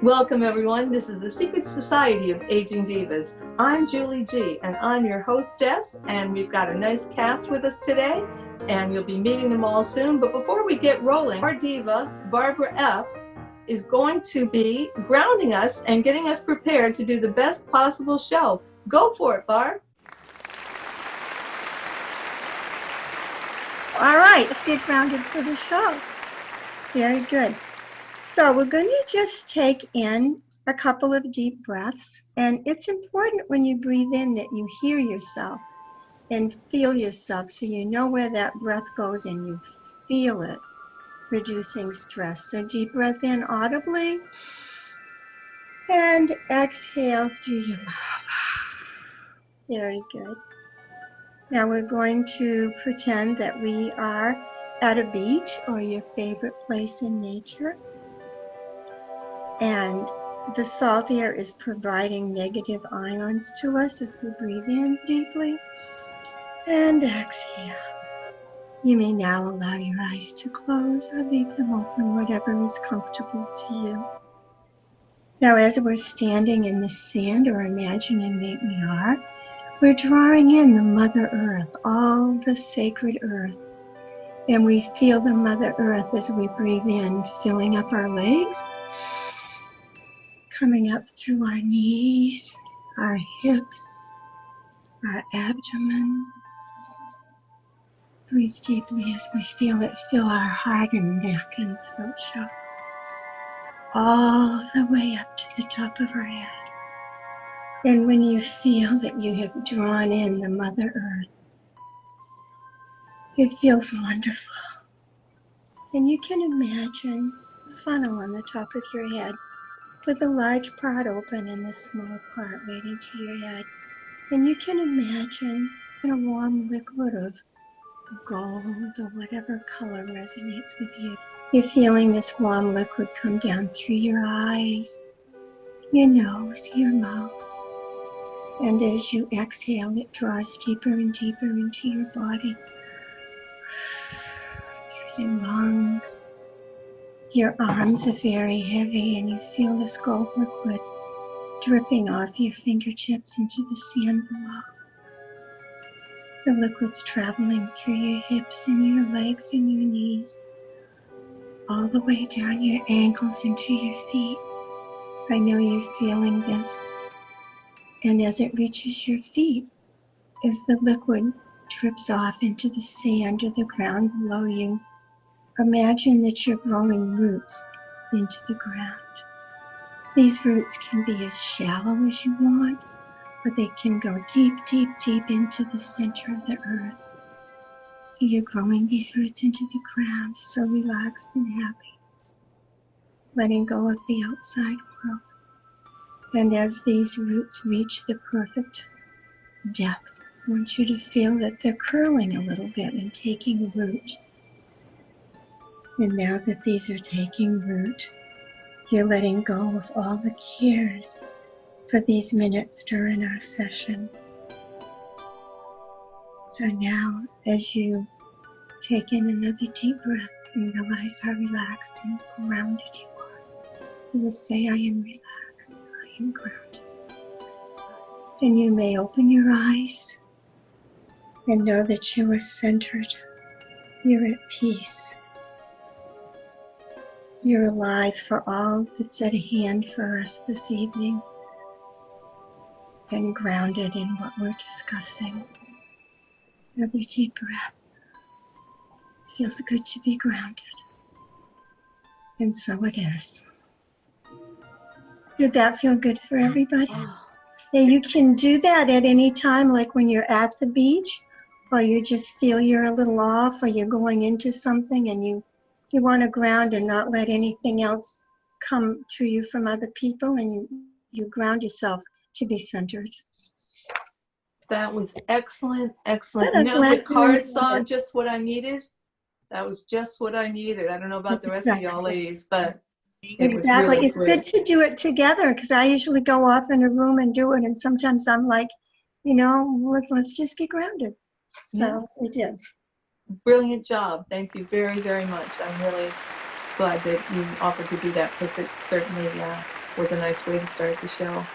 Welcome everyone, this is the Secret Society of Aging Divas. I'm Julie G and I'm your hostess, and we've got a nice cast with us today and you'll be meeting them all soon. But before we get rolling, our diva, Barbara F, is going to be grounding us and getting us prepared to do the best possible show. Go for it, Barb. All right, let's get grounded for the show. Very good. So we're going to just take in a couple of deep breaths. And it's important when you breathe in that you hear yourself and feel yourself so you know where that breath goes and you feel it, reducing stress. So deep breath in audibly and exhale through your mouth. Very good. Now we're going to pretend that we are at a beach or your favorite place in nature. And the salt air is providing negative ions to us as we breathe in deeply and exhale. You may now allow your eyes to close or leave them open, whatever is comfortable to you. Now, as we're standing in the sand or imagining that we are, we're drawing in the Mother Earth, all the sacred earth. And we feel the Mother Earth as we breathe in, filling up our legs, coming up through our knees, our hips, our abdomen. Breathe deeply as we feel it fill our heart and neck and throat chakra, all the way up to the top of our head. And when you feel that you have drawn in the Mother Earth, it feels wonderful. And you can imagine a funnel on the top of your head with a large part open and the small part leading to your head. And you can imagine a warm liquid of gold or whatever color resonates with you. You're feeling this warm liquid come down through your eyes, your nose, your mouth. And as you exhale, it draws deeper and deeper into your body, through your lungs. Your arms are very heavy and you feel this gold liquid dripping off your fingertips into the sand below. The liquid's traveling through your hips and your legs and your knees, all the way down your ankles into your feet. I know you're feeling this. And as it reaches your feet, as the liquid drips off into the sand or the ground below you, imagine that you're growing roots into the ground. These roots can be as shallow as you want, but they can go deep, deep, deep into the center of the earth. So you're growing these roots into the ground, so relaxed and happy, letting go of the outside world. And as these roots reach the perfect depth, I want you to feel that they're curling a little bit and taking root. And now that these are taking root, you're letting go of all the cares for these minutes during our session. So now, as you take in another deep breath and realize how relaxed and grounded you are, you will say, I am relaxed, I am grounded. Then you may open your eyes and know that you are centered, you're at peace. You're alive for all that's at hand for us this evening and grounded in what we're discussing. Another deep breath. Feels good to be grounded. And so it is. Did that feel good for everybody? And you can do that at any time, like when you're at the beach, or you just feel you're a little off, or you're going into something and you want to ground and not let anything else come to you from other people, and you ground yourself to be centered. That was excellent, excellent. You know, the Cars song, Just What I Needed? That was just what I needed. I don't know about the rest of y'all ladies, but it was really It's good to do it together, because I usually go off in a room and do it, and sometimes I'm like, let's just get grounded. So we did. Brilliant job. Thank you very, very much. I'm really glad that you offered to do that, because it certainly was a nice way to start the show.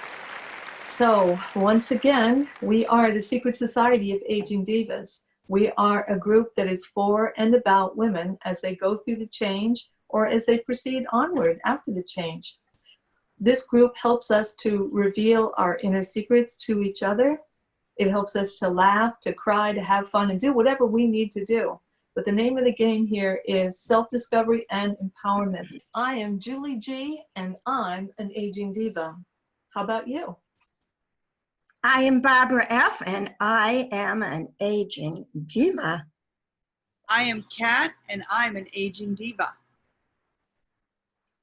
So once again, we are the Secret Society of Aging Divas. We are a group that is for and about women as they go through the change or as they proceed onward after the change. This group helps us to reveal our inner secrets to each other. It helps us to laugh, to cry, to have fun, and do whatever we need to do. But the name of the game here is self-discovery and empowerment. I am Julie G, and I'm an aging diva. How about you? I am Barbara F., and I am an aging diva. I am Kat, and I'm an aging diva.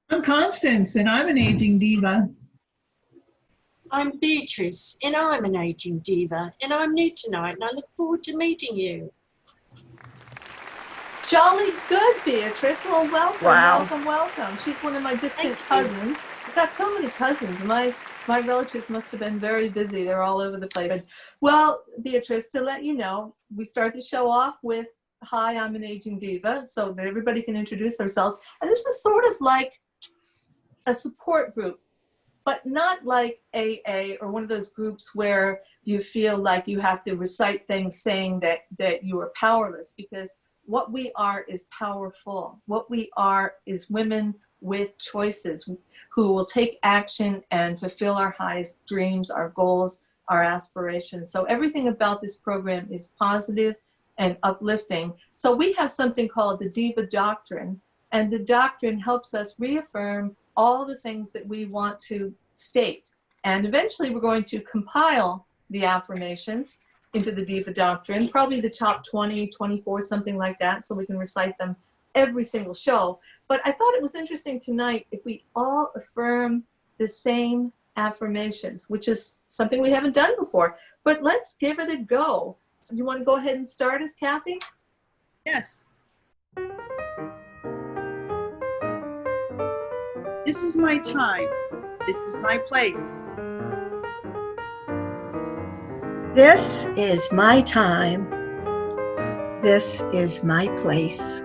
I'm Constance, and I'm an aging diva. I'm Beatrice, and I'm an aging diva, and I'm new tonight, and I look forward to meeting you. Jolly good, Beatrice. Well, welcome, Wow. welcome, welcome. She's one of my distant Thank you. cousins. I've got so many cousins. My relatives must have been very busy. They're all over the place. Well, Beatrice, to let you know, we start the show off with, hi, I'm an aging diva, so that everybody can introduce themselves. And this is sort of like a support group, but not like AA or one of those groups where you feel like you have to recite things saying that you are powerless, because what we are is powerful. What we are is women with choices who will take action and fulfill our highest dreams, our goals, our aspirations. So everything about this program is positive and uplifting. So we have something called the Diva Doctrine, and the doctrine helps us reaffirm all the things that we want to state. And eventually we're going to compile the affirmations into the Diva Doctrine, probably the top 20, 24, something like that, so we can recite them every single show. But I thought it was interesting tonight if we all affirm the same affirmations, which is something we haven't done before. But let's give it a go. So you want to go ahead and start us, Kathy? Yes. This is my time. This is my place. This is my time. This is my place.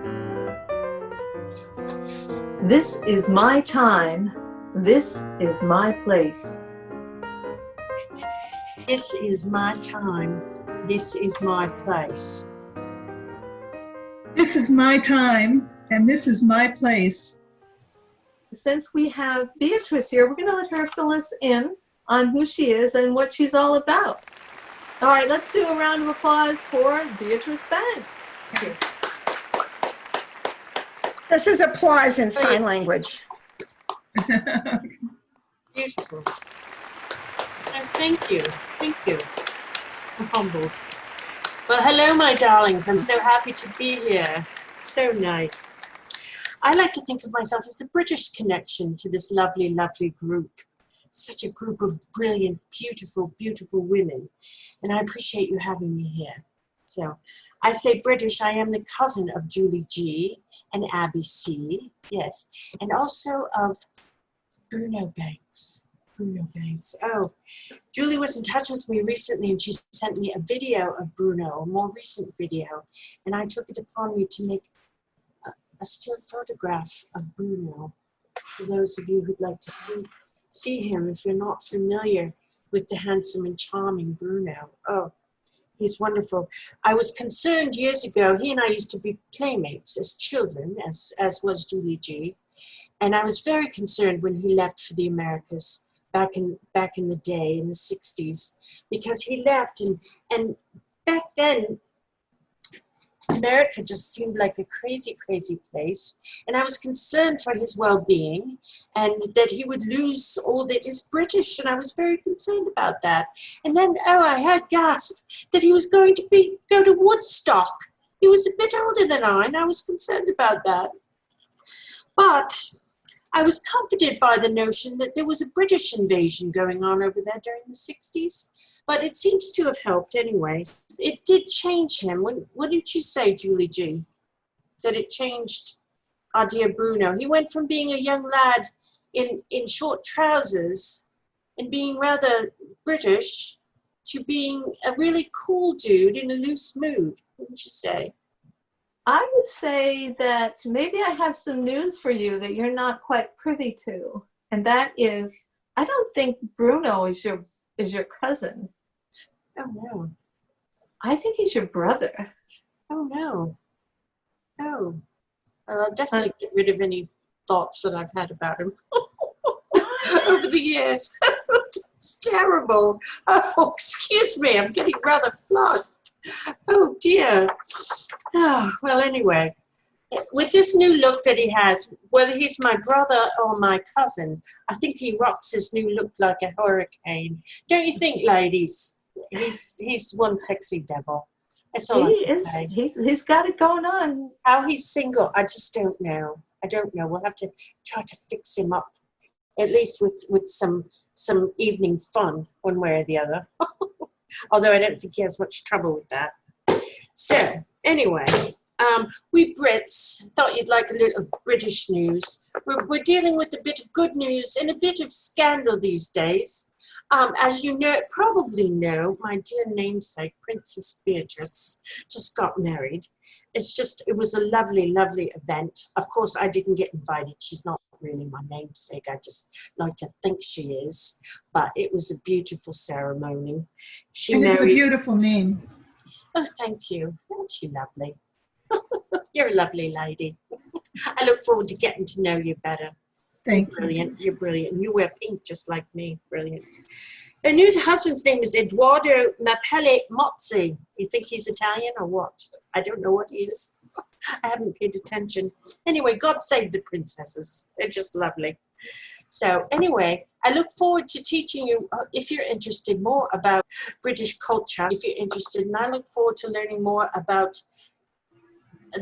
This is my time. This is my place. This is my time. This is my place. This is my time, and this is my place. Since we have Beatrice here, we're going to let her fill us in on who she is and what she's all about. All right, let's do a round of applause for Beatrice Banks. Thank you. This is applause in sign language. Beautiful. Oh, thank you. Thank you. I'm humbled. Well, hello, my darlings. I'm so happy to be here. So nice. I like to think of myself as the British connection to this lovely, lovely group. Such a group of brilliant, beautiful, beautiful women. And I appreciate you having me here. So I say British, I am the cousin of Julie G and Abby C, yes, and also of Bruno Banks. Bruno Banks. Oh, Julie was in touch with me recently and she sent me a video of Bruno, a more recent video, and I took it upon me to make a still photograph of Bruno. For those of you who'd like to see him, if you're not familiar with the handsome and charming Bruno. Oh, he's wonderful. I was concerned years ago, he and I used to be playmates as children, as was Julie G. And I was very concerned when he left for the Americas back in the day, in the 60s, because he left and back then, America just seemed like a crazy, crazy place. And I was concerned for his well-being and that he would lose all that is British. And I was very concerned about that. And then, oh, I heard gasp that he was going to go to Woodstock. He was a bit older than I, and I was concerned about that. But I was comforted by the notion that there was a British invasion going on over there during the 60s. But it seems to have helped anyway. It did change him. What did you say, Julie G? That it changed our dear Bruno. He went from being a young lad in short trousers and being rather British to being a really cool dude in a loose mood. Wouldn't you say? I would say that maybe I have some news for you that you're not quite privy to. and that is, I don't think Bruno is your cousin. Oh no. I think he's your brother. Oh no. Oh. Well, I'll definitely get rid of any thoughts that I've had about him over the years. It's terrible. Oh, excuse me, I'm getting rather flushed. Oh dear. Oh, well, anyway, with this new look that he has, whether he's my brother or my cousin, I think he rocks his new look like a hurricane. Don't you think, ladies? He's one sexy devil. That's all I can say. He's got it going on. How he's single, I just don't know. I don't know. We'll have to try to fix him up, at least with some evening fun, one way or the other. Although I don't think he has much trouble with that. So, anyway, we Brits thought you'd like a little British news. We're dealing with a bit of good news and a bit of scandal these days. As you probably know, my dear namesake, Princess Beatrice, just got married. It was a lovely, lovely event. Of course, I didn't get invited. She's not really my namesake. I just like to think she is. But it was a beautiful ceremony. It's a beautiful name. Oh, thank you. Isn't she lovely? You're a lovely lady. I look forward to getting to know you better. Thank you. Brilliant. You're brilliant. You wear pink just like me. Brilliant. Her new husband's name is Eduardo Mapelli Mozzi. You think he's Italian or what? I don't know what he is. I haven't paid attention. Anyway, God save the princesses. They're just lovely. So anyway, I look forward to teaching you, if you're interested, more about British culture, if you're interested, and I look forward to learning more about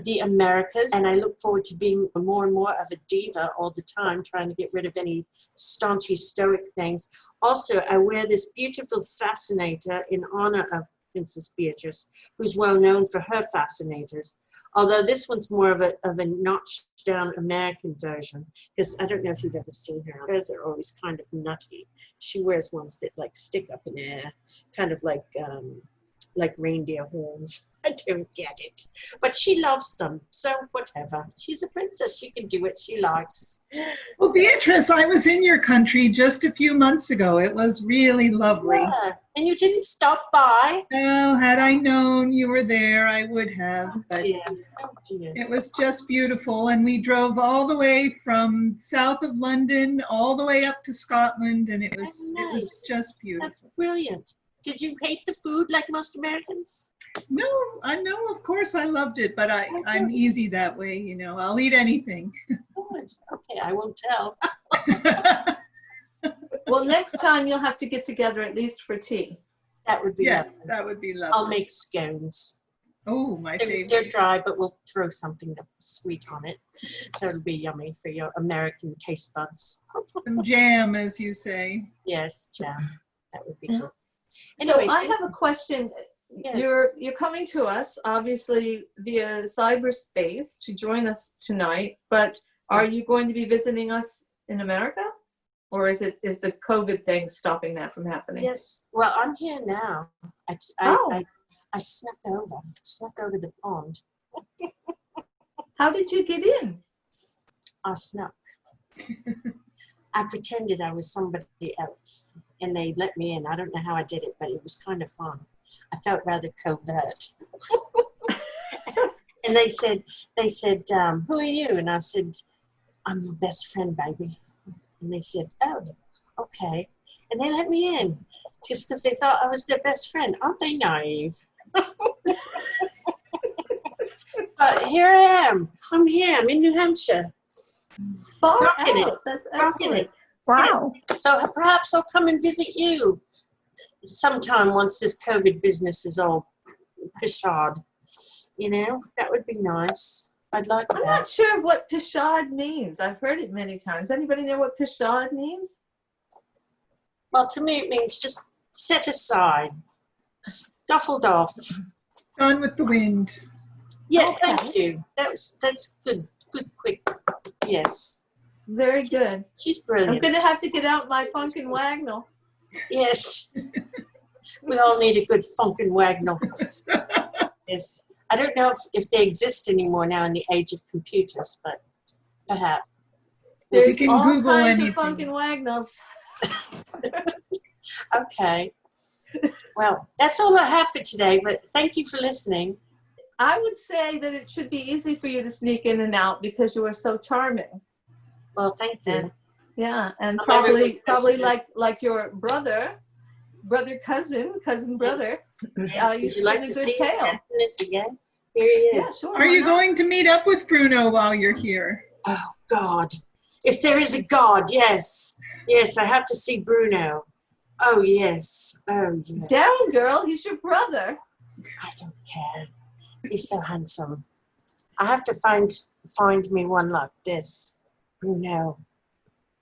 the Americas, and I look forward to being more and more of a diva all the time, trying to get rid of any staunchy stoic things. Also, I wear this beautiful fascinator in honor of Princess Beatrice, who's well known for her fascinators. Although this one's more of a notched down American version, because I don't know if you've ever seen her. Hers are always kind of nutty. She wears ones that like stick up in the air, kind of like reindeer horns. I don't get it. But she loves them, so whatever. She's a princess. She can do what she likes. Well, Beatrice, I was in your country just a few months ago. It was really lovely. Yeah. And you didn't stop by? Oh, had I known you were there, I would have. But Oh dear. it was just beautiful. And we drove all the way from south of London all the way up to Scotland. And it was just beautiful. That's brilliant. Did you hate the food like most Americans? No, I know, of course I loved it, but I'm easy that way, you know. I'll eat anything. Good. Okay, I won't tell. Well, next time you'll have to get together at least for tea. That would be Yes, lovely. that would be lovely. I'll make scones. Oh, my favorite. They're dry, but we'll throw something sweet on it. So it'll be yummy for your American taste buds. Some jam, as you say. Yes, jam. That would be good. So Anyway, I have a question. Yes. You're coming to us, obviously, via cyberspace to join us tonight, but are you going to be visiting us in America? Or is the COVID thing stopping that from happening? Yes. Well, I'm here now. I snuck over the pond. How did you get in? I snuck. I pretended I was somebody else, and they let me in. I don't know how I did it, but it was kind of fun. I felt rather covert. And they said, who are you? And I said, I'm your best friend, baby. And they said, oh, okay. And they let me in just because they thought I was their best friend. Aren't they naive? But here I am. I'm here. I'm in New Hampshire. Far Rocking out. it. That's Rocking excellent. it. Wow. So perhaps I'll come and visit you sometime once this COVID business is all pishard. You know, that would be nice. I'd like I'm that. not sure what pishard means. I've heard it many times. Anybody know what pishard means? Well, to me it means just set aside, stuffled off. Gone with the wind. Yeah, Okay. thank you. That's good. Good, quick. Yes. Very good. She's I'm brilliant. going to have to get out my Funkin' Wagnall. Yes. We all need a good Funkin' Wagnall. Yes. I don't know if they exist anymore now in the age of computers, but perhaps. There's You can all Google kinds anything. of funk and wagnalls. Okay. Well, that's all I have for today, but thank you for listening. I would say that it should be easy for you to sneak in and out because you are so charming. Well, thank you. And yeah, and I'll probably never like your cousin, brother. Yes. You Would you spin like a to good see his tale. happiness again? Here he Yeah, is. sure. Are why you not? going to meet up with Bruno while you're here? Oh, God. If there is a God, yes. Yes, I have to see Bruno. Oh, yes. Oh, yes. Down, girl. He's your brother. I don't care. He's so handsome. I have to find me one like this. Bruno.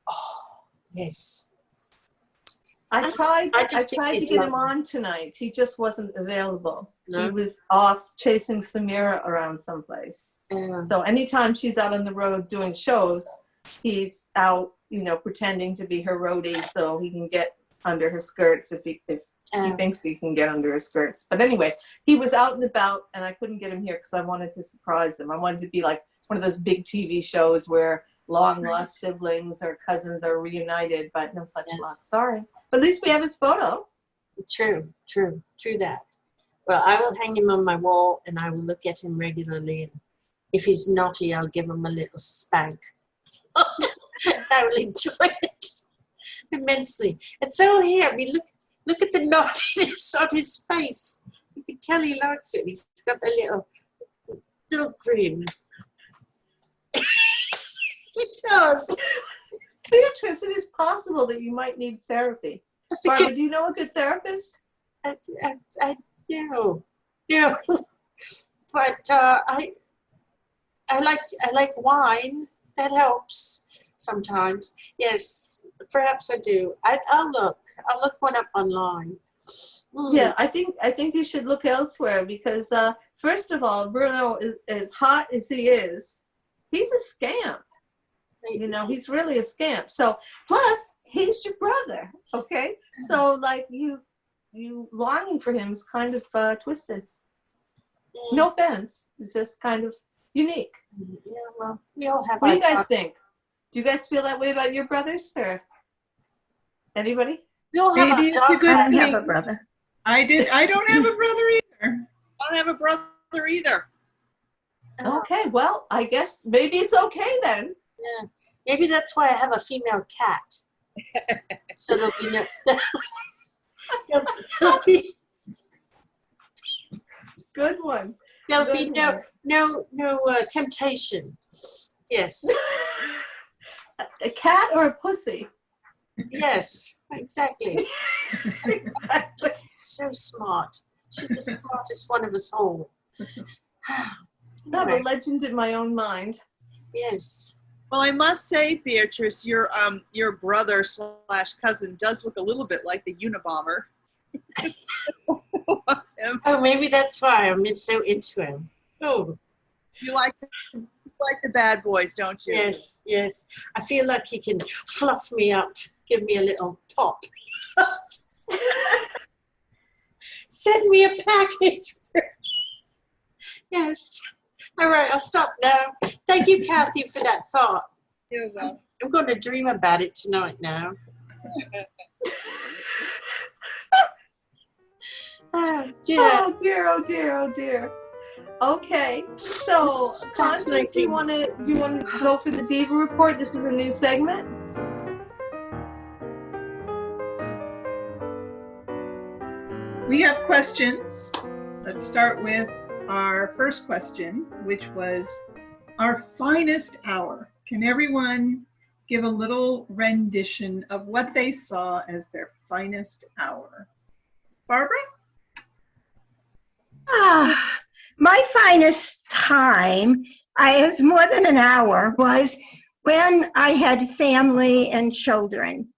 Oh, yes. I tried just think to he's get him lovely. on tonight. He just wasn't available. No? He was off chasing Samira around someplace. So anytime she's out on the road doing shows, he's out, pretending to be her roadie so he can get under her skirts if he thinks he can get under her skirts. But anyway, he was out and about, and I couldn't get him here because I wanted to surprise him. I wanted to be like one of those big TV shows where long-lost siblings or cousins are reunited, but no such luck. Sorry. But at least we have his photo. True that. Well, I will hang him on my wall, and I will look at him regularly. And if he's naughty, I'll give him a little spank. I will enjoy it immensely. And so here, I mean, look at the naughtiness on his face. You can tell he likes it. He's got the little grin. He does. Beatrice, it is possible that you might need therapy. Barbara, do you know a good therapist? I no, but I like wine. That helps sometimes. Yes, perhaps I do. I'll look one up online. Yeah, I think you should look elsewhere because first of all, Bruno is as hot as he is. He's a scamp. He's really a scamp. So plus he's your brother. Okay, so like you longing for him is kind of twisted. No offense, it's just kind of unique. Yeah, well, we all have. What do you guys think? Do you guys feel that way about your brothers, or anybody? We all have. Maybe it's a good I don't have thing. a brother. I don't have a brother either. I don't have a brother either. Okay, well, I guess maybe it's okay then. Yeah, maybe that's why I have a female cat. So there'll be Good one. there'll be no temptation. Yes. A cat or a pussy? Yes, exactly. Exactly. So smart. She's the smartest one of us all. I have a legend in my own mind. Yes. Well, I must say, Beatrice, your brother / cousin does look a little bit like the Unabomber. Oh, maybe that's why I'm so into him. Oh, You like the bad boys, don't you? yes, yes. I feel like he can fluff me up, give me a little pop. Send me a package. Yes. All right, I'll stop now. Thank you, Kathy, for that thought. You're welcome. I'm going to dream about it tonight now. Oh, dear. Oh dear, oh dear, oh dear. Okay, so It's Constance, you want to go for the Diva Report? This is a new segment. We have questions. Let's start with our first question, which was our finest hour. Can everyone give a little rendition of what they saw as their finest hour? Barbara? My finest time, it was more than an hour, was when I had family and children.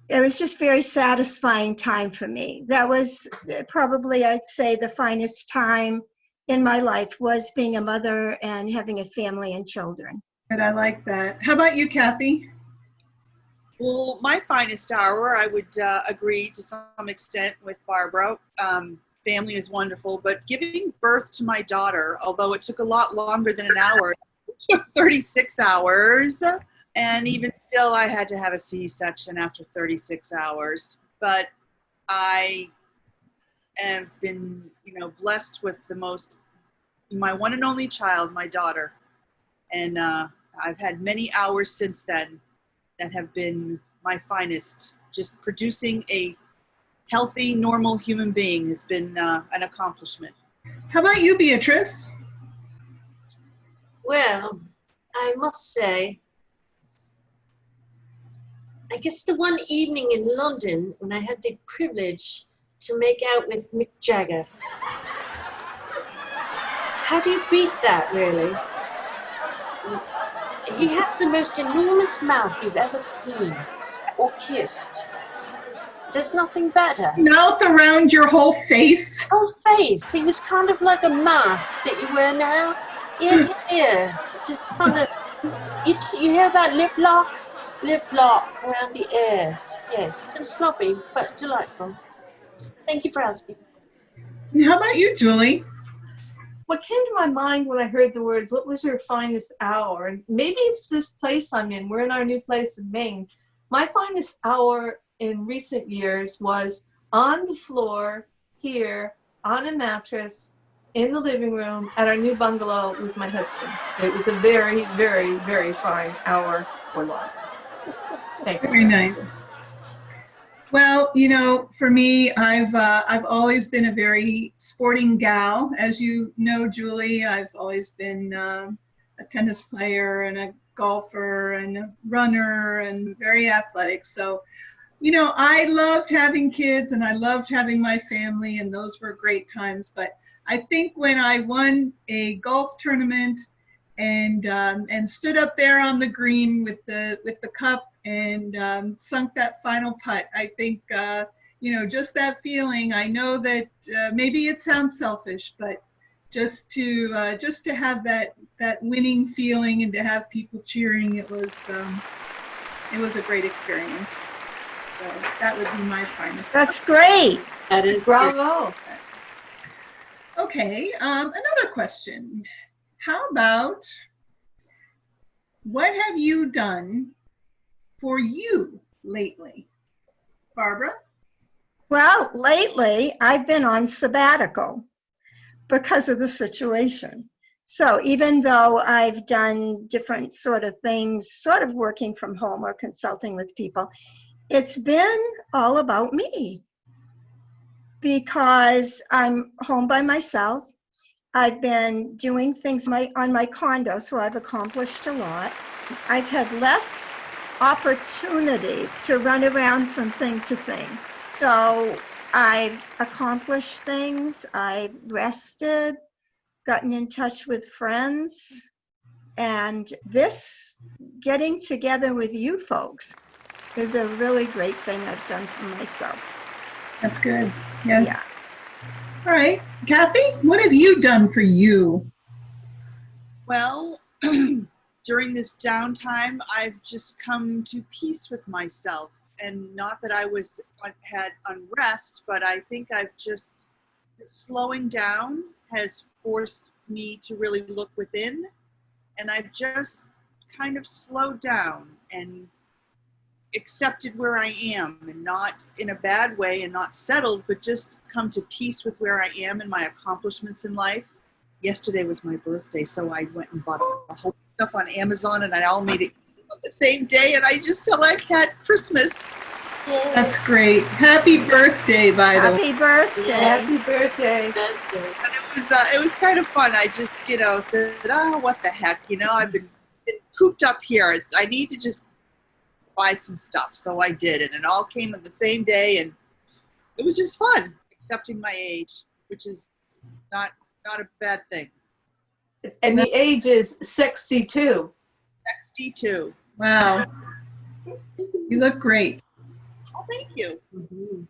It was just very satisfying time for me. That was probably, I'd say, the finest time in my life was being a mother and having a family and children. And I like that. How about you, Kathy? Well, my finest hour, I would agree to some extent with Barbara. Family is wonderful, but giving birth to my daughter, although it took a lot longer than an hour, it took 36 hours. And even still, I had to have a C-section after 36 hours. But I have been, blessed with my one and only child, my daughter. And I've had many hours since then that have been my finest. Just producing a healthy, normal human being has been an accomplishment. How about you, Beatrice? Well, I must say, I guess the one evening in London when I had the privilege to make out with Mick Jagger. How do you beat that, really? He has the most enormous mouth you've ever seen or kissed. There's nothing better. Mouth around your whole face. Whole face. He was kind of like a mask that you wear now. Ear to ear. Just kind of, you hear about lip lock? Lip lock around the ears. Yes, and sloppy, but delightful. Thank you for asking. How about you, Julie? What came to my mind when I heard the words, what was your finest hour? And maybe it's this place I'm in. We're in our new place in Maine. My finest hour in recent years was on the floor here, on a mattress, in the living room at our new bungalow with my husband. It was a very, very, very fine hour for life. Thank you. Very nice. Well, for me, I've always been a very sporting gal. As you know, Julie, I've always been a tennis player and a golfer and a runner and very athletic. So, I loved having kids and I loved having my family, and those were great times. But I think when I won a golf tournament and stood up there on the green with the cup and sunk that final putt, I think just that feeling. I know that maybe it sounds selfish, but just to have that winning feeling and to have people cheering, it was a great experience. So that would be my finest. That's great. That is Bravo. Okay, another question. How about, what have you done for you lately? Barbara? Well, lately I've been on sabbatical because of the situation. So even though I've done different sort of things, sort of working from home or consulting with people, it's been all about me because I'm home by myself. I've been doing things on my condo, so I've accomplished a lot. I've had less opportunity to run around from thing to thing. So I've accomplished things, I've rested, gotten in touch with friends, and this getting together with you folks is a really great thing I've done for myself. That's good. Yes. Yeah. All right. Kathy, what have you done for you? Well, during this downtime, I've just come to peace with myself. And not that I had unrest, but I think I've just, slowing down has forced me to really look within. And I've just kind of slowed down and accepted where I am, and not in a bad way and not settled, but just come to peace with where I am and my accomplishments in life. Yesterday was my birthday, so I went and bought a whole stuff on Amazon, and I all made it on the same day, and I just felt like had Christmas. Yay. That's great. Happy birthday, by the way. Happy birthday. Happy birthday. That's good. And it was kind of fun. I just, said, oh, what the heck, I've been cooped up here. I need to just buy some stuff. So I did, and it all came on the same day, and it was just fun, accepting my age, which is not a bad thing. And the age is 62. 62. Wow. You look great. Oh, thank you. Mm-hmm.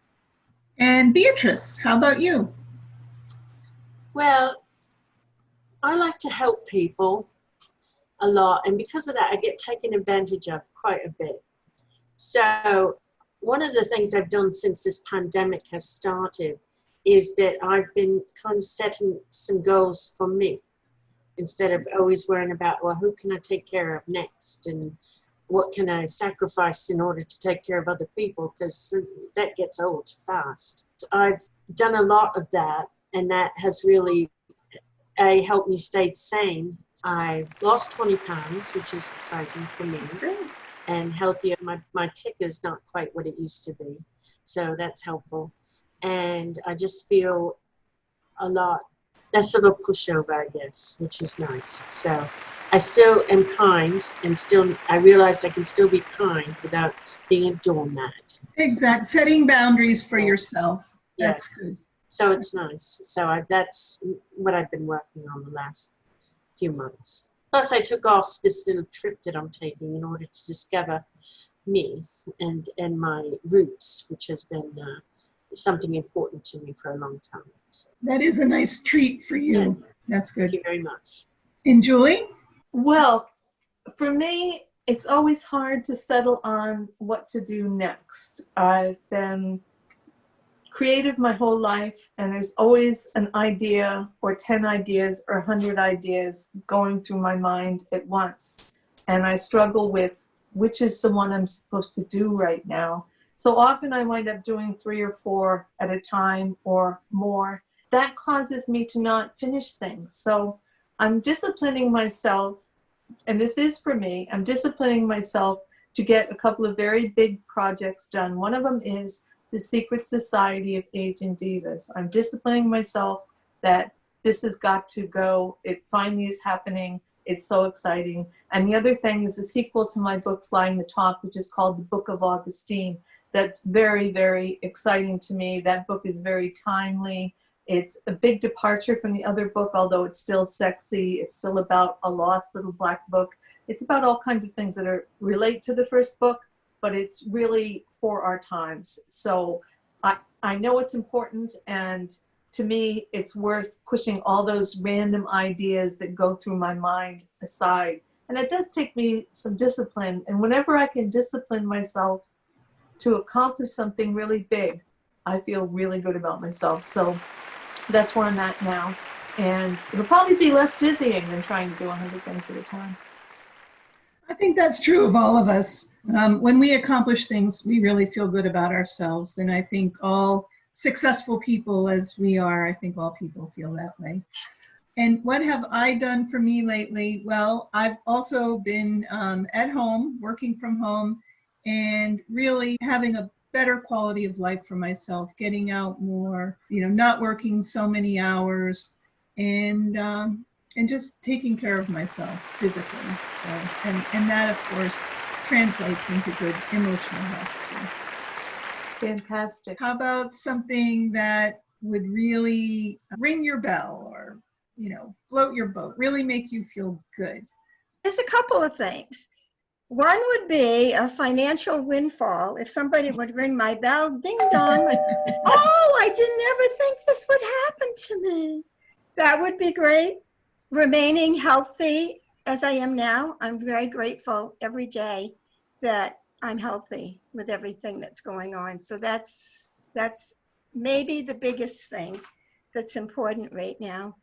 And Beatrice, how about you? Well, I like to help people a lot, and because of that, I get taken advantage of quite a bit. So one of the things I've done since this pandemic has started is that I've been kind of setting some goals for me instead of always worrying about, well, who can I take care of next? And what can I sacrifice in order to take care of other people, because that gets old fast. I've done a lot of that, and that has really helped me stay sane. I lost 20 pounds, which is exciting for me, and healthier. My tick is not quite what it used to be, so that's helpful. And I just feel a lot less of a pushover, I guess, which is nice. So I still am kind, and still I realized I can still be kind without being a doormat. Exactly. Setting boundaries for yourself. That's good. So it's nice. So that's what I've been working on the last few months. Plus, I took off this little trip that I'm taking in order to discover me and my roots, which has been something important to me for a long time. So, that is a nice treat for you. Yes. That's good. Thank you very much. And Julie? Well, for me, it's always hard to settle on what to do next. I've been creative my whole life, and there's always an idea or 10 ideas or 100 ideas going through my mind at once. And I struggle with which is the one I'm supposed to do right now. So often I wind up doing 3 or 4 at a time or more. That causes me to not finish things. So I'm disciplining myself, and this is for me, I'm disciplining myself to get a couple of very big projects done. One of them is the Secret Society of Aging Divas. I'm disciplining myself that this has got to go. It finally is happening. It's so exciting. And the other thing is the sequel to my book, Flying the Talk, which is called The Book of Augustine. That's very, very exciting to me. That book is very timely. It's a big departure from the other book, although it's still sexy. It's still about a lost little black book. It's about all kinds of things that relate to the first book, but it's really for our times. So I know it's important, and to me, it's worth pushing all those random ideas that go through my mind aside. And it does take me some discipline. And whenever I can discipline myself to accomplish something really big, I feel really good about myself. So that's where I'm at now. And it'll probably be less dizzying than trying to do 100 things at a time. I think that's true of all of us. When we accomplish things, we really feel good about ourselves. And I think all successful people, as we are, I think all people feel that way. And what have I done for me lately? Well, I've also been at home, working from home, and really having a better quality of life for myself, getting out more, not working so many hours, and just taking care of myself physically. So, and that, of course, translates into good emotional health too. Fantastic. How about something that would really ring your bell or, float your boat, really make you feel good? There's a couple of things. One would be a financial windfall. If somebody would ring my bell, ding dong, oh, I didn't ever think this would happen to me. That would be great. Remaining healthy as I am now, I'm very grateful every day that I'm healthy with everything that's going on. So that's maybe the biggest thing that's important right now.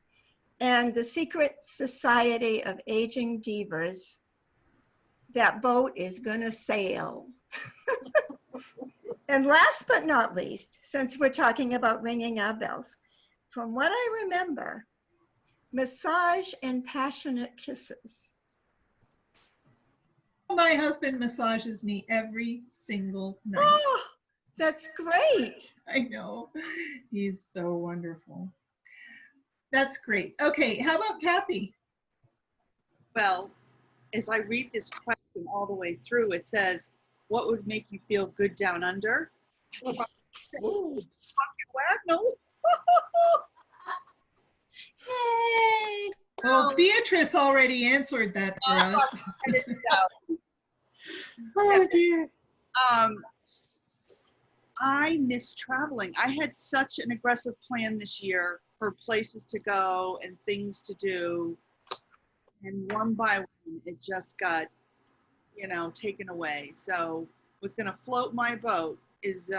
And the Secret Society of Aging Divas, that boat is gonna sail. And last but not least, since we're talking about ringing our bells, from what I remember, massage and passionate kisses. My husband massages me every single night. Oh, that's great. I know. He's so wonderful. That's great. Okay, how about Kathy? Well, as I read this question all the way through, it says, what would make you feel good down under? Ooh. No. Yay! Well, Beatrice already answered that for us. Oh dear. I miss traveling. I had such an aggressive plan this year for places to go and things to do. And one by one, it just got, taken away. So what's going to float my boat is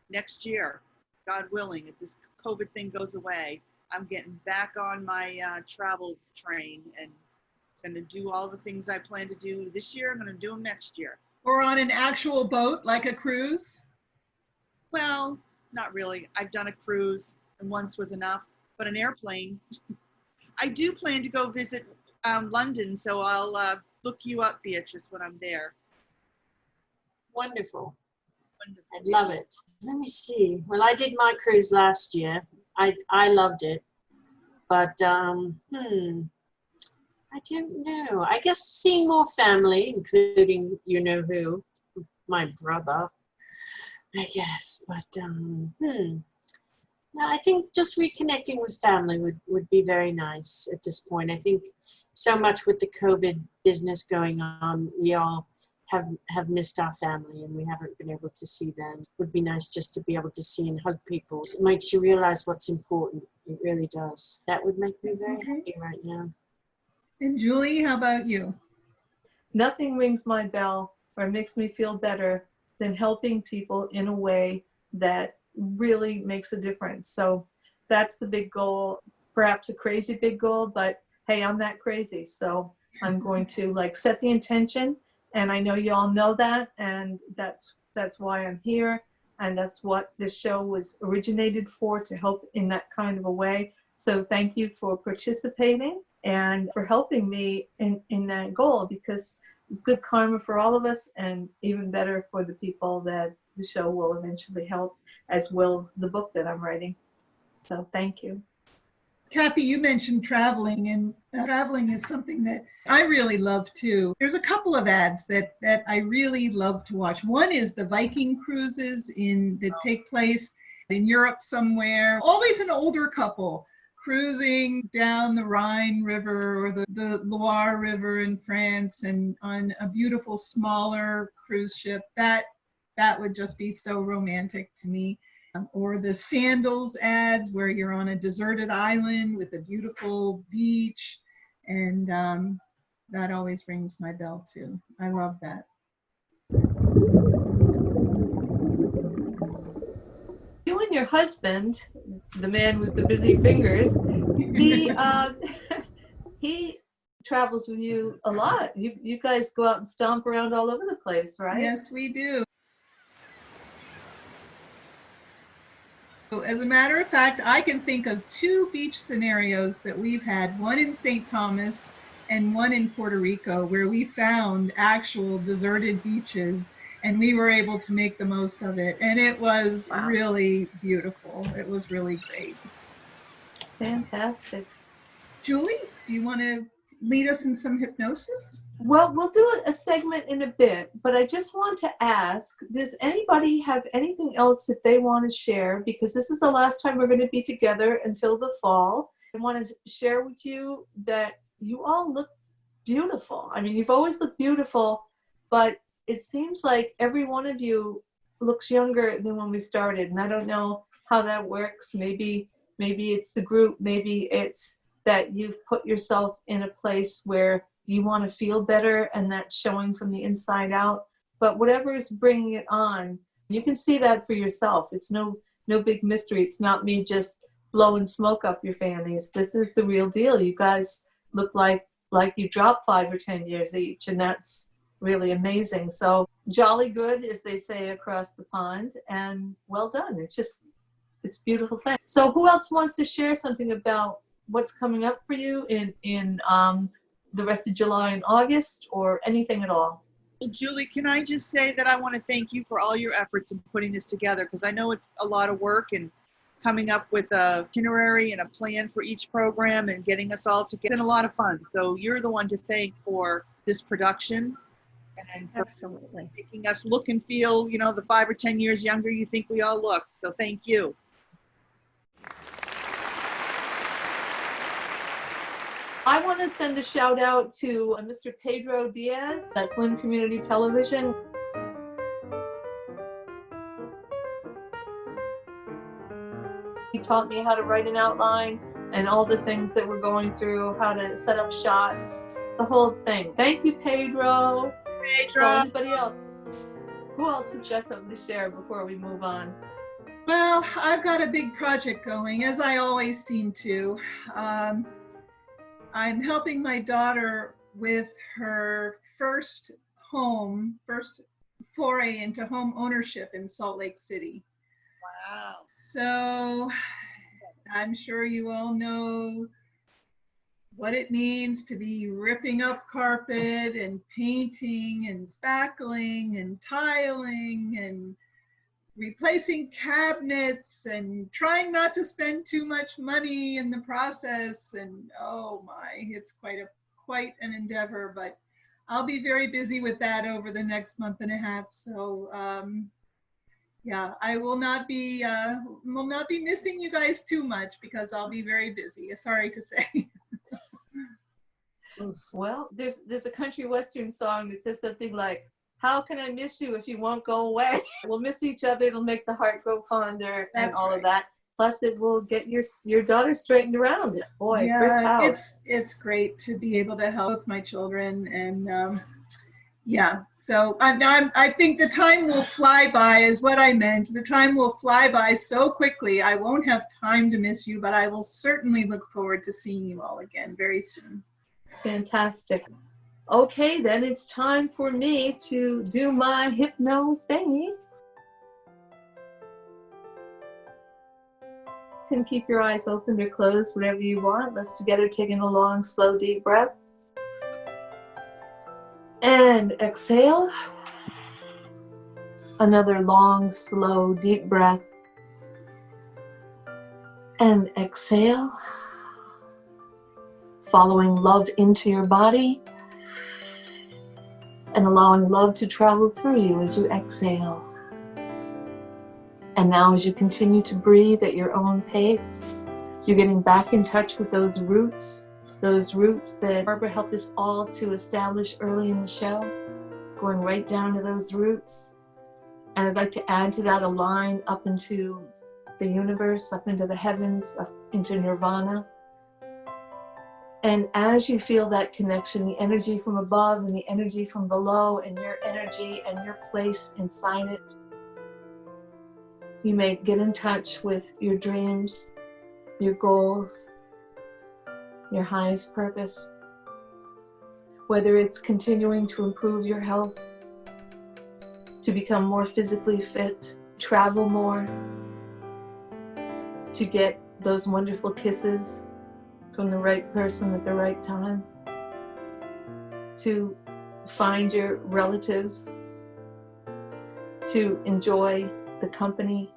next year, God willing, if this COVID thing goes away, I'm getting back on my travel train and Going to do all the things I plan to do this year. I'm going to do them next year. Or on an actual boat, like a cruise? Well, not really. I've done a cruise, and once was enough. But an airplane. I do plan to go visit London, so I'll look you up, Beatrice, when I'm there. Wonderful. I love it. Let me see. Well, I did my cruise last year. I loved it. But, I don't know. I guess seeing more family, including you-know-who, my brother, I guess. But, no, I think just reconnecting with family would be very nice at this point. I think so much with the COVID business going on, we all have missed our family and we haven't been able to see them. It would be nice just to be able to see and hug people. It makes you realize what's important. It really does. That would make me very happy right now. And Julie, how about you? Nothing rings my bell or makes me feel better than helping people in a way that really makes a difference. So that's the big goal, perhaps a crazy big goal, but hey, I'm that crazy. So I'm going to set the intention, and I know you all know that, and that's why I'm here, and that's what this show was originated for, to help in that kind of a way. So thank you for participating and for helping me in that goal, because it's good karma for all of us, and even better for the people that the show will eventually help, as will the book that I'm writing. So thank you. Kathy, you mentioned traveling, and traveling is something that I really love too. There's a couple of ads that I really love to watch. One is the Viking cruises that take place in Europe somewhere. Always an older couple cruising down the Rhine River or the Loire River in France, and on a beautiful smaller cruise ship. That would just be so romantic to me. Or the sandals ads where you're on a deserted island with a beautiful beach, and that always rings my bell too. I love that. You and your husband, the man with the busy fingers, he travels with you a lot. You guys go out and stomp around all over the place, right? Yes, we do. As a matter of fact, I can think of 2 beach scenarios that we've had, one in St. Thomas and one in Puerto Rico, where we found actual deserted beaches, and we were able to make the most of it. And it was really beautiful. It was really great. Fantastic. Julie, do you want to lead us in some hypnosis? Well, we'll do a segment in a bit, but I just want to ask, does anybody have anything else that they want to share? Because this is the last time we're going to be together until the fall. I want to share with you that you all look beautiful. I mean, you've always looked beautiful, but it seems like every one of you looks younger than when we started. And I don't know how that works. Maybe it's the group. Maybe it's that you've put yourself in a place where you want to feel better, and that's showing from the inside out. But whatever is bringing it on, you can see that for yourself. It's no big mystery. It's not me just blowing smoke up your fannies. This is the real deal. You guys look like you dropped 5 or 10 years each, and that's really amazing. So jolly good, as they say across the pond, and well done. It's a beautiful thing. So who else wants to share something about what's coming up for you in the rest of July and August, or anything at all? Well, Julie, can I just say that I want to thank you for all your efforts in putting this together, because I know it's a lot of work, and coming up with a itinerary and a plan for each program and getting us all together. It's been a lot of fun. So you're the one to thank for this production, and for Absolutely. making us look and feel, the 5 or 10 years younger you think we all look. So thank you. I want to send a shout out to Mr. Pedro Diaz at Flynn Community Television. He taught me how to write an outline and all the things that we're going through, how to set up shots, the whole thing. Thank you, Pedro. So anybody else? Who else has got something to share before we move on? Well, I've got a big project going, as I always seem to. I'm helping my daughter with her first foray into home ownership in Salt Lake City. Wow. So I'm sure you all know what it means to be ripping up carpet and painting and spackling and tiling and replacing cabinets and trying not to spend too much money in the process. And oh my, it's quite an endeavor, but I'll be very busy with that over the next month and a half. So yeah, I will not be missing you guys too much because I'll be very busy. Sorry to say. Well, there's a country western song that says something like, "How can I miss you if you won't go away?" We'll miss each other. It'll make the heart grow fonder. That's and all right. of that. Plus, it will get your daughter straightened around. Boy, Yeah, first house. it's great to be able to help with my children, and yeah. So I think the time will fly by, is what I meant. The time will fly by so quickly. I won't have time to miss you, but I will certainly look forward to seeing you all again very soon. Fantastic. Okay, then it's time for me to do my hypno thingy. You can keep your eyes open or closed, whatever you want. Let's together take in a long, slow, deep breath. And exhale. Another long, slow, deep breath. And exhale. Following love into your body and allowing love to travel through you as you exhale. And now as you continue to breathe at your own pace, you're getting back in touch with those roots that Barbara helped us all to establish early in the show, going right down to those roots. And I'd like to add to that a line up into the universe, up into the heavens, up into nirvana. And as you feel that connection, the energy from above and the energy from below, and your energy and your place inside it, you may get in touch with your dreams, your goals, your highest purpose. Whether it's continuing to improve your health, to become more physically fit, travel more, to get those wonderful kisses from the right person at the right time, to find your relatives, to enjoy the company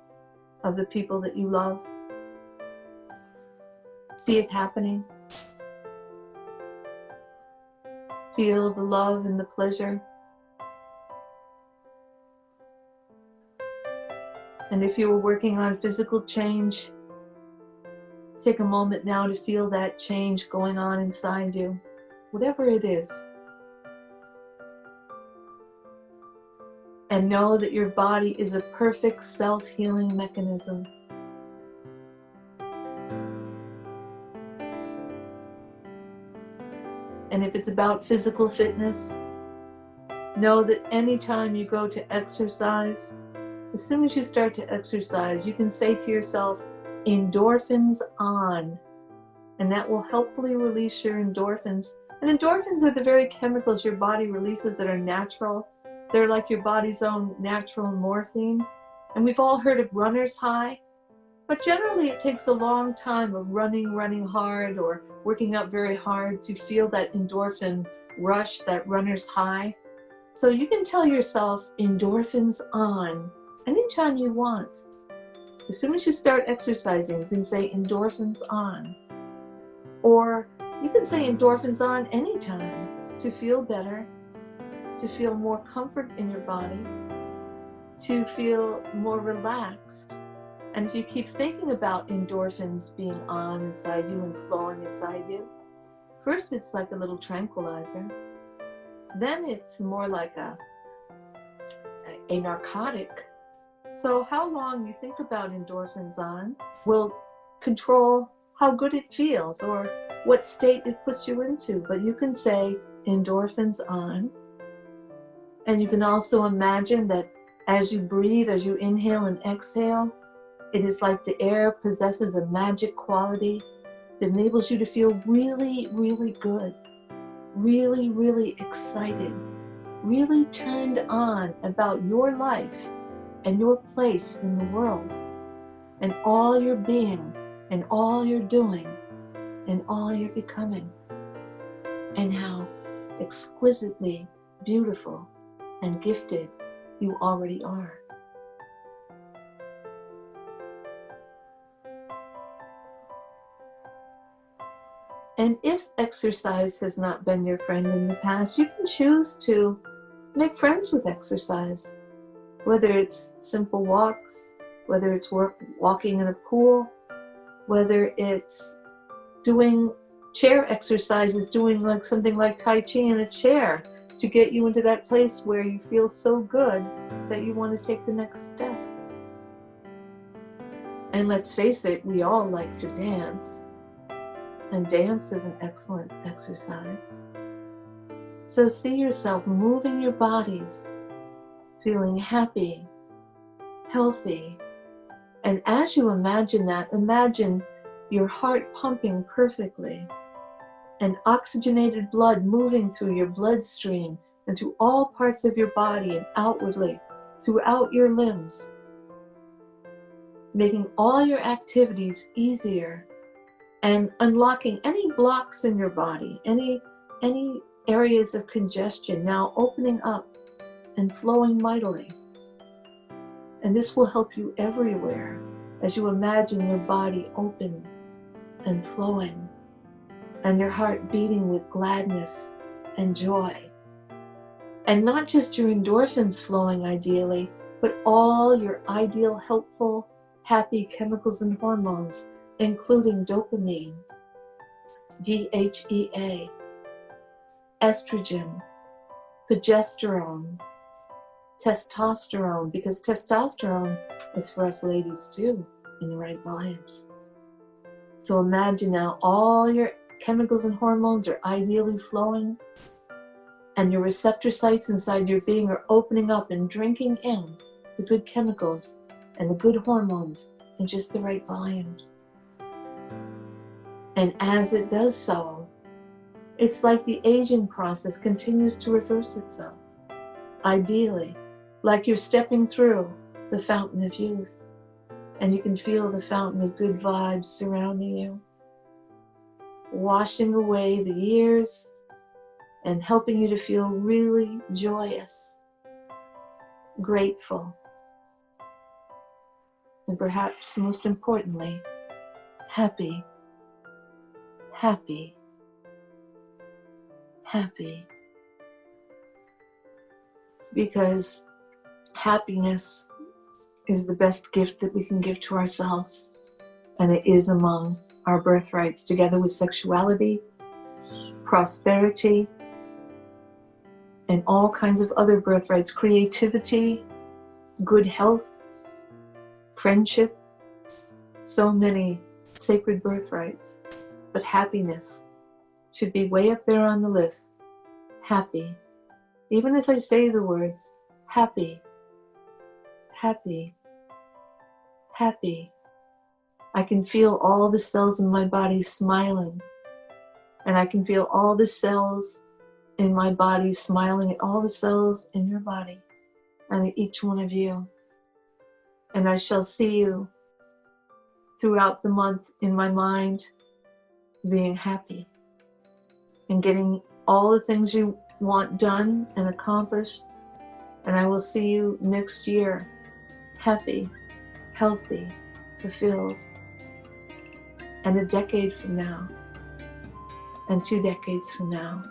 of the people that you love. See it happening. Feel the love and the pleasure. And if you were working on physical change, take a moment now to feel that change going on inside you, whatever it is. And know that your body is a perfect self-healing mechanism. And if it's about physical fitness, know that anytime you go to exercise, as soon as you start to exercise, you can say to yourself, endorphins on, and that will helpfully release your endorphins. And endorphins are the very chemicals your body releases that are natural. They're like your body's own natural morphine. And we've all heard of runner's high, but generally it takes a long time of running hard or working out very hard to feel that endorphin rush, that runner's high. So you can tell yourself endorphins on anytime you want. As soon as you start exercising, you can say endorphins on. Or you can say endorphins on anytime to feel better, to feel more comfort in your body, to feel more relaxed. And if you keep thinking about endorphins being on inside you and flowing inside you, first it's like a little tranquilizer. Then it's more like a narcotic. So how long you think about endorphins on will control how good it feels or what state it puts you into. But you can say endorphins on. And you can also imagine that as you breathe, as you inhale and exhale, it is like the air possesses a magic quality that enables you to feel really, really good. really, really excited, really turned on about your life and your place in the world, and all you're being, and all you're doing, and all you're becoming, and how exquisitely beautiful and gifted you already are. And if exercise has not been your friend in the past, you can choose to make friends with exercise. Whether it's simple walks, whether it's walking in a pool, whether it's doing chair exercises, doing like something like Tai Chi in a chair to get you into that place where you feel so good that you want to take the next step. And let's face it, we all like to dance. And dance is an excellent exercise. So see yourself moving your bodies, feeling happy, healthy. And as you imagine that, imagine your heart pumping perfectly and oxygenated blood moving through your bloodstream and through all parts of your body and outwardly throughout your limbs, making all your activities easier and unlocking any blocks in your body, any areas of congestion now opening up and flowing mightily. And this will help you everywhere as you imagine your body open and flowing and your heart beating with gladness and joy. And not just your endorphins flowing ideally, but all your ideal, helpful, happy chemicals and hormones, including dopamine, DHEA, estrogen, progesterone, testosterone, because testosterone is for us ladies too, in the right volumes. So imagine now all your chemicals and hormones are ideally flowing, and your receptor sites inside your being are opening up and drinking in the good chemicals and the good hormones in just the right volumes. And as it does so, it's like the aging process continues to reverse itself. Ideally, like you're stepping through the fountain of youth, and you can feel the fountain of good vibes surrounding you, washing away the years and helping you to feel really joyous, grateful, and perhaps most importantly, happy, happy, happy. Because happiness is the best gift that we can give to ourselves, and it is among our birthrights, together with sexuality, prosperity, and all kinds of other birthrights, creativity, good health, friendship, so many sacred birthrights. But happiness should be way up there on the list. Happy. Even as I say the words, happy, happy, happy, I can feel all the cells in my body smiling. And I can feel all the cells in my body smiling at all the cells in your body and at each one of you. And I shall see you throughout the month in my mind being happy and getting all the things you want done and accomplished. And I will see you next year happy, healthy, fulfilled. And a decade from now, and 2 decades from now,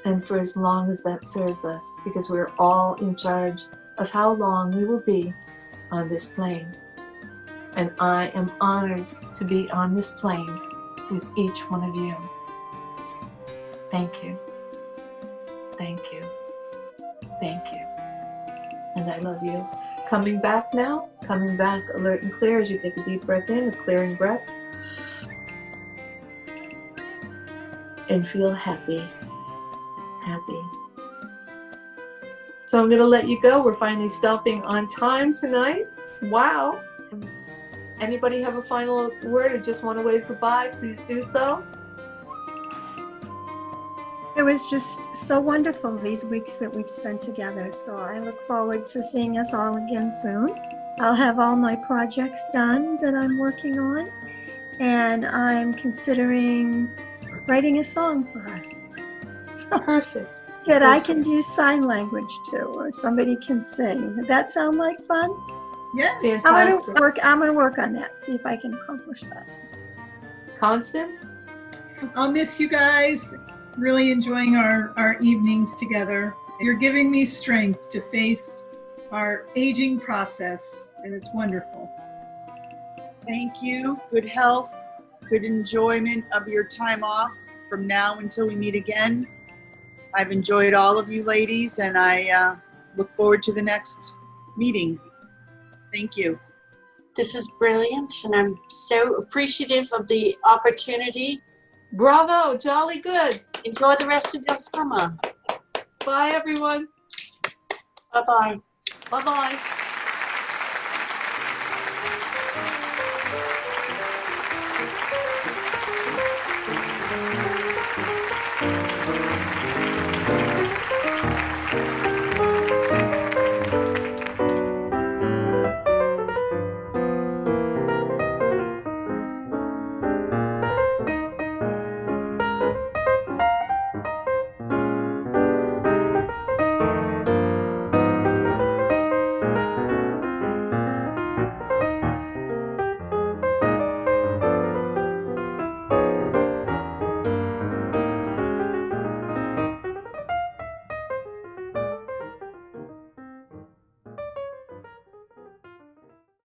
and for as long as that serves us, because we're all in charge of how long we will be on this plane. And I am honored to be on this plane with each one of you. Thank you. Thank you. Thank you. And I love you. Coming back now, coming back alert and clear as you take a deep breath in, a clearing breath. And feel happy. Happy. So I'm going to let you go. We're finally stopping on time tonight. Wow. Anybody have a final word or just want to wave goodbye? Please do so. It was just so wonderful these weeks that we've spent together. So I look forward to seeing us all again soon. I'll have all my projects done that I'm working on, and I'm considering writing a song for us. Perfect. That I can do sign language too, or somebody can sing. Would that sound like fun? Yes. Fantastic. I'm gonna work on that, see if I can accomplish that. Constance? I'll miss you guys. Really enjoying our evenings together. You're giving me strength to face our aging process, and it's wonderful. Thank you. Good health, good enjoyment of your time off from now until we meet again. I've enjoyed all of you ladies, and I look forward to the next meeting. Thank you. This is brilliant, and I'm so appreciative of the opportunity. Bravo, jolly good. Enjoy the rest of your summer. Bye, everyone. Bye-bye. Bye-bye.